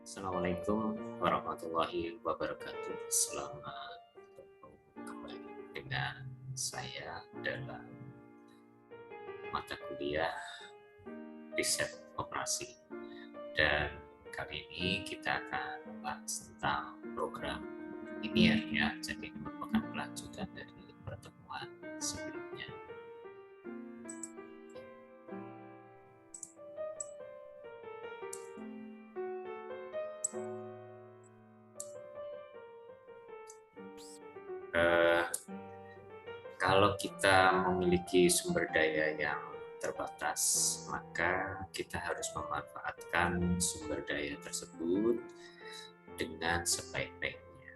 Assalamualaikum warahmatullahi wabarakatuh. Selamat bertemu kembali dengan saya dalam mata kuliah riset operasi. Dan kali ini kita akan membahas tentang program linear ya. Jadi ini merupakan kelanjutan dari pertemuan sebelumnya. Kalau kita memiliki sumber daya yang terbatas, maka kita harus memanfaatkan sumber daya tersebut dengan sebaik-baiknya.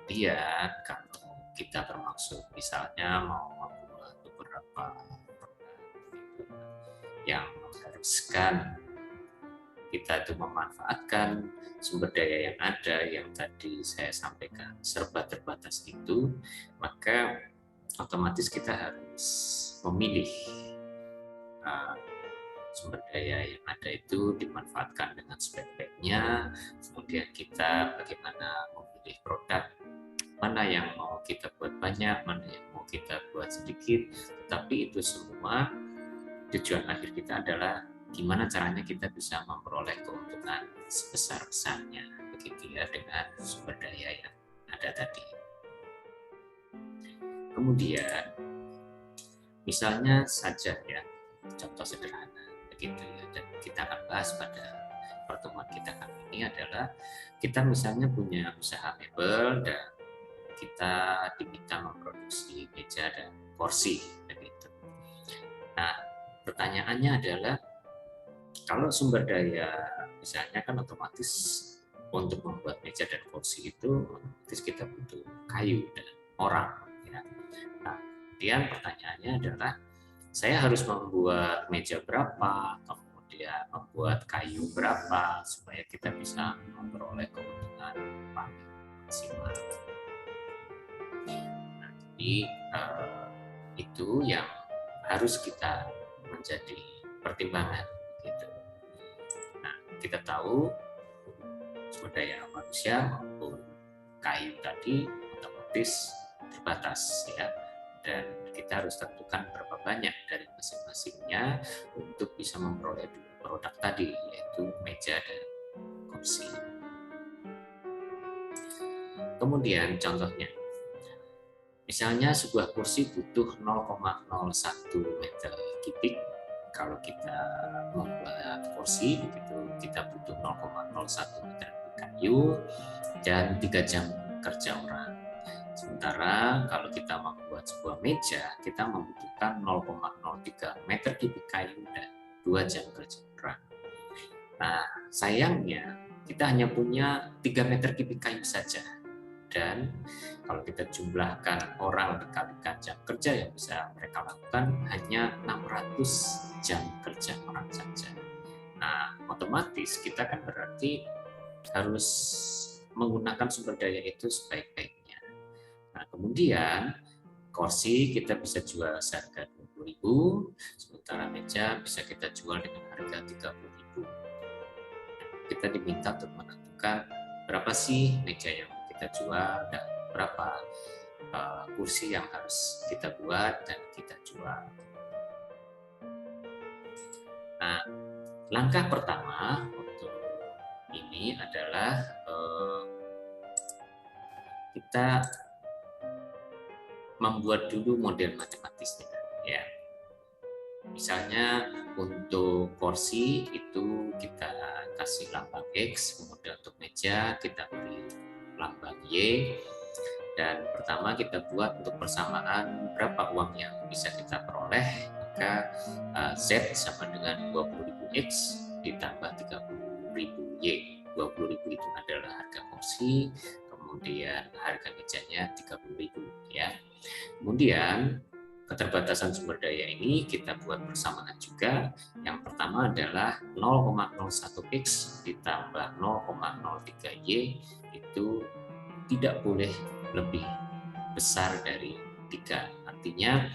Kemudian, kalau kita bermaksud misalnya mau membuat beberapa produk yang mengharuskan kita itu memanfaatkan sumber daya yang ada yang tadi saya sampaikan serba terbatas itu, maka otomatis kita harus memilih sumber daya yang ada itu dimanfaatkan dengan sebaik-baiknya. Kemudian kita bagaimana memilih produk mana yang mau kita buat banyak, mana yang mau kita buat sedikit, tetapi itu semua tujuan akhir kita adalah gimana caranya kita bisa memperoleh keuntungan sebesar-besarnya, begitu ya, dengan sumber daya yang ada tadi. Kemudian, misalnya saja ya, contoh sederhana, begitu ya, dan kita akan bahas pada pertemuan kita kali ini adalah kita misalnya punya usaha mebel dan kita diminta memproduksi meja dan kursi, begitu. Nah, pertanyaannya adalah kalau sumber daya misalnya kan otomatis untuk membuat meja dan kursi itu otomatis kita butuh kayu dan orang ya. Nah, kemudian pertanyaannya adalah saya harus membuat meja berapa, kemudian membuat kayu berapa supaya kita bisa memperoleh keuntungan paling maksimal. Nah, jadi itu yang harus kita menjadi pertimbangan gitu. Nah, kita tahu sumber daya manusia maupun kayu tadi otomatis terbatas ya, dan kita harus tentukan berapa banyak dari masing-masingnya untuk bisa memperoleh dua produk tadi, yaitu meja dan kursi. Kemudian contohnya, misalnya sebuah kursi butuh 0,01 meter kubik. Kalau kita membuat kursi begitu, kita butuh 0,01 meter kayu dan 3 jam kerja orang. Sementara kalau kita membuat sebuah meja, kita membutuhkan 0,03 meter kubik kayu dan 2 jam kerja orang. Nah, sayangnya kita hanya punya 3 meter kubik kayu saja. Dan kalau kita jumlahkan orang dikalikan jam kerja yang bisa mereka lakukan hanya 600 jam kerja orang saja. Nah, otomatis kita kan berarti harus menggunakan sumber daya itu sebaik-baiknya. Nah, kemudian kursi kita bisa jual seharga 20.000, sementara meja bisa kita jual dengan harga 30.000. Kita diminta untuk menentukan berapa sih meja yang kita jual dan berapa kursi yang harus kita buat dan kita jual. Nah, langkah pertama untuk ini adalah kita membuat dulu model matematisnya ya. Misalnya untuk kursi itu kita kasih lambang X, kemudian untuk meja kita beri lambang Y, dan pertama kita buat untuk persamaan berapa uang yang bisa kita peroleh, maka Z sama dengan 20.000 X ditambah 30.000 Y. 20.000 itu adalah harga kursi, kemudian harga mejanya 30.000 ya. Kemudian keterbatasan sumber daya ini kita buat bersamaan juga. Yang pertama adalah 0,01x ditambah 0,03y itu tidak boleh lebih besar dari 3. Artinya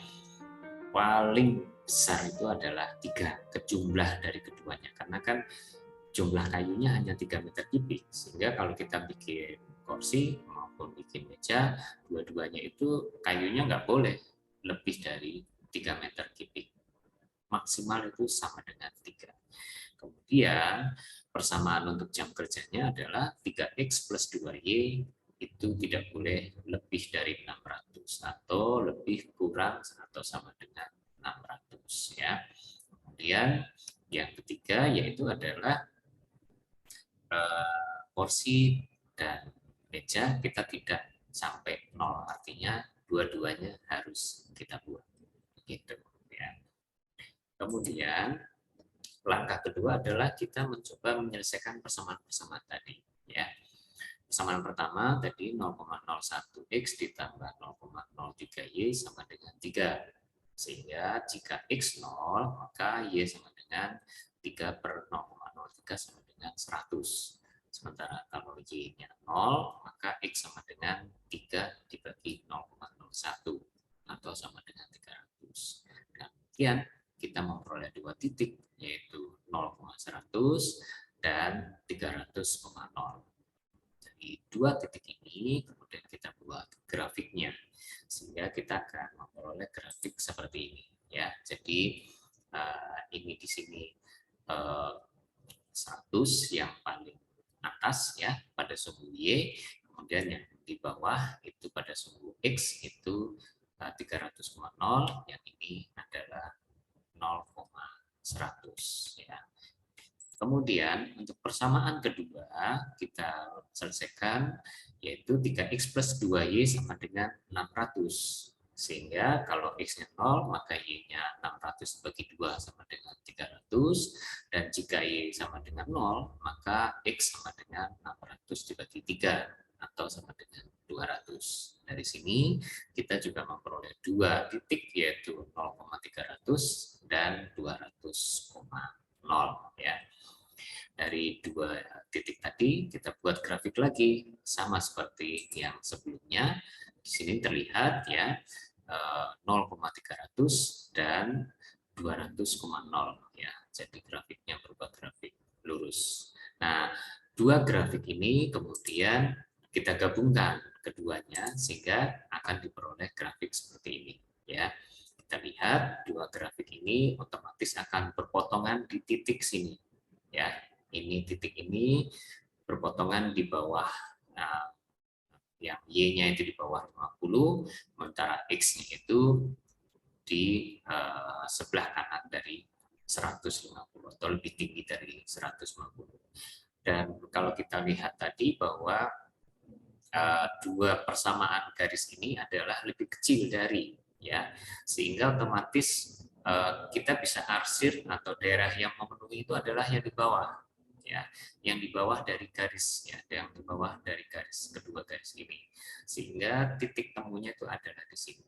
paling besar itu adalah 3, kejumlah dari keduanya. Karena kan jumlah kayunya hanya 3 meter kubik, sehingga kalau kita bikin kursi maupun bikin meja, dua-duanya itu kayunya nggak boleh lebih dari 3 meter kubik. Maksimal itu sama dengan 3. Kemudian persamaan untuk jam kerjanya adalah 3X plus 2Y itu tidak boleh lebih dari 600 atau lebih kurang atau sama dengan 600 ya. Kemudian yang ketiga yaitu adalah porsi dan meja kita tidak sampai 0, artinya dua-duanya harus kita buat gitu ya. Kemudian langkah kedua adalah kita mencoba menyelesaikan persamaan-persamaan tadi ya. Persamaan pertama tadi 0,01x ditambah 0,03y sama dengan 3. Sehingga jika x 0, maka y sama dengan 3 per 0,03 sama dengan 100. Sementara kalau y-nya 0, maka x sama dengan 3 dibagi 0,01 atau sama dengan 300. Dan kemudian kita memperoleh dua titik, yaitu 0,100 dan 300,0. Jadi dua titik ini kemudian kita buat grafiknya, sehingga kita akan memperoleh grafik seperti ini ya. Jadi ini di sini 100 yang paling atas ya pada suhu Y, kemudian yang di bawah itu pada suhu X itu 300,0, yang ini adalah 0,100 ya. Kemudian untuk persamaan kedua kita selesaikan, yaitu 3x plus 2y sama dengan 600. Sehingga kalau x-nya 0, maka y-nya 600 bagi 2 sama dengan 300. Dan jika y sama dengan 0, maka x sama dengan 600 dibagi 3 atau sama dengan 200. Dari sini kita juga memperoleh dua titik, yaitu 0,300 dan 200,0 ya. Dari dua titik tadi kita buat grafik lagi sama seperti yang sebelumnya. Di sini terlihat ya 0,300 dan 200,0 ya. Jadi grafiknya berupa grafik lurus. Nah, dua grafik ini kemudian kita gabungkan keduanya sehingga akan diperoleh grafik seperti ini ya. Kita lihat dua grafik ini otomatis akan berpotongan di titik sini ya. Ini titik ini berpotongan di bawah, nah, yang Y-nya itu di bawah 50, sementara X-nya itu di sebelah kanan dari 150 atau lebih tinggi dari 150. Dan kalau kita lihat tadi bahwa dua persamaan garis ini adalah lebih kecil dari ya, sehingga otomatis kita bisa arsir atau daerah yang memenuhi itu adalah yang di bawah ya, yang di bawah dari garis ya, yang di bawah dari garis kedua garis ini, sehingga titik temunya itu adalah di sini.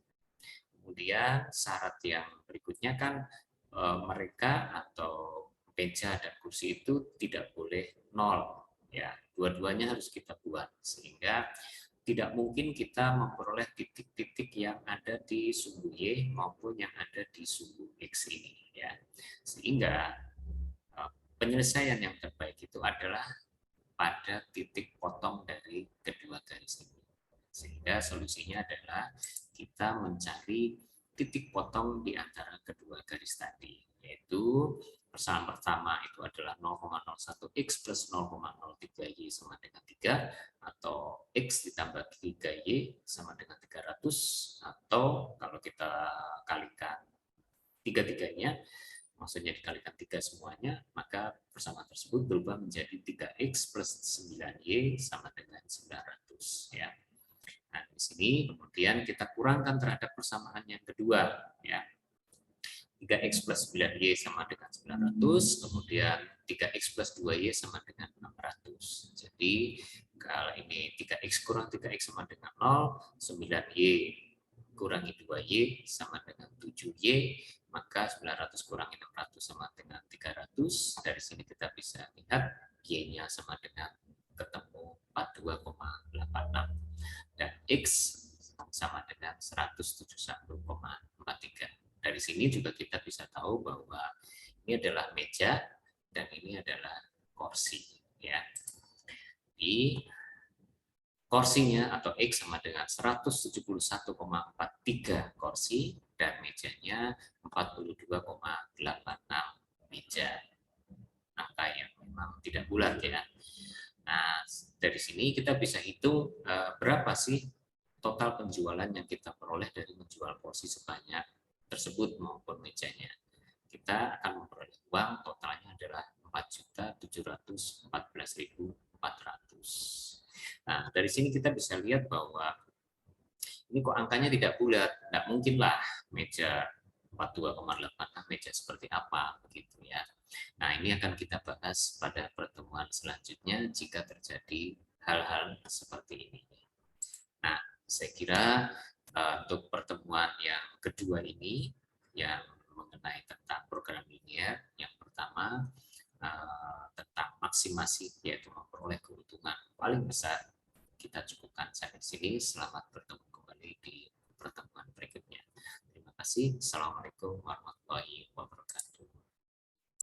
Kemudian syarat yang berikutnya kan mereka atau meja dan kursi itu tidak boleh 0 ya, dua-duanya harus kita buat sehingga tidak mungkin kita memperoleh titik-titik yang ada di suhu Y maupun yang ada di suhu X ini ya, sehingga penyelesaian yang terbaik itu adalah pada titik potong dari kedua garis ini. Sehingga solusinya adalah kita mencari titik potong di antara kedua garis tadi, yaitu persamaan pertama itu adalah 0,01x plus 0,03y sama dengan 3, atau x ditambah 3y sama dengan 300, atau kalau kita kalikan tiga-tiganya, maksudnya dikalikan 3 semuanya, maka persamaan tersebut berubah menjadi 3x plus 9y sama dengan 900 ya. Nah, di sini kemudian kita kurangkan terhadap persamaan yang kedua ya. 3x plus 9y sama dengan 900, kemudian 3x plus 2y sama dengan 600. Jadi kalau ini 3x kurang 3x sama dengan 0, 9y kurangi 2y sama dengan 7y, maka 900 kurangi 600 sama dengan 300. Dari sini kita bisa lihat y-nya sama dengan ketemu 42,86 dan x sama dengan 171,43. Dari sini juga kita bisa tahu bahwa ini adalah meja dan ini adalah kursi ya. Di kursinya atau X sama dengan 171,43 kursi dan mejanya 42,86 meja. Angka yang memang tidak bulat ya. Nah, dari sini kita bisa hitung berapa sih total penjualan yang kita peroleh dari menjual kursi sebanyak tersebut maupun mejanya. Kita akan memperoleh uang totalnya adalah 4.714.400. Nah, dari sini kita bisa lihat bahwa ini kok angkanya tidak bulat, tidak mungkinlah meja 42,8 meja seperti apa begitu ya. Nah, ini akan kita bahas pada pertemuan selanjutnya jika terjadi hal-hal seperti ini. Nah, saya kira untuk pertemuan yang kedua ini yang mengenai tentang program linear, yang pertama tentang maksimasi, yaitu memperoleh keuntungan paling besar, kita cukupkan sampai sini. Selamat bertemu kembali di pertemuan berikutnya. Terima kasih. Assalamualaikum warahmatullahi wabarakatuh.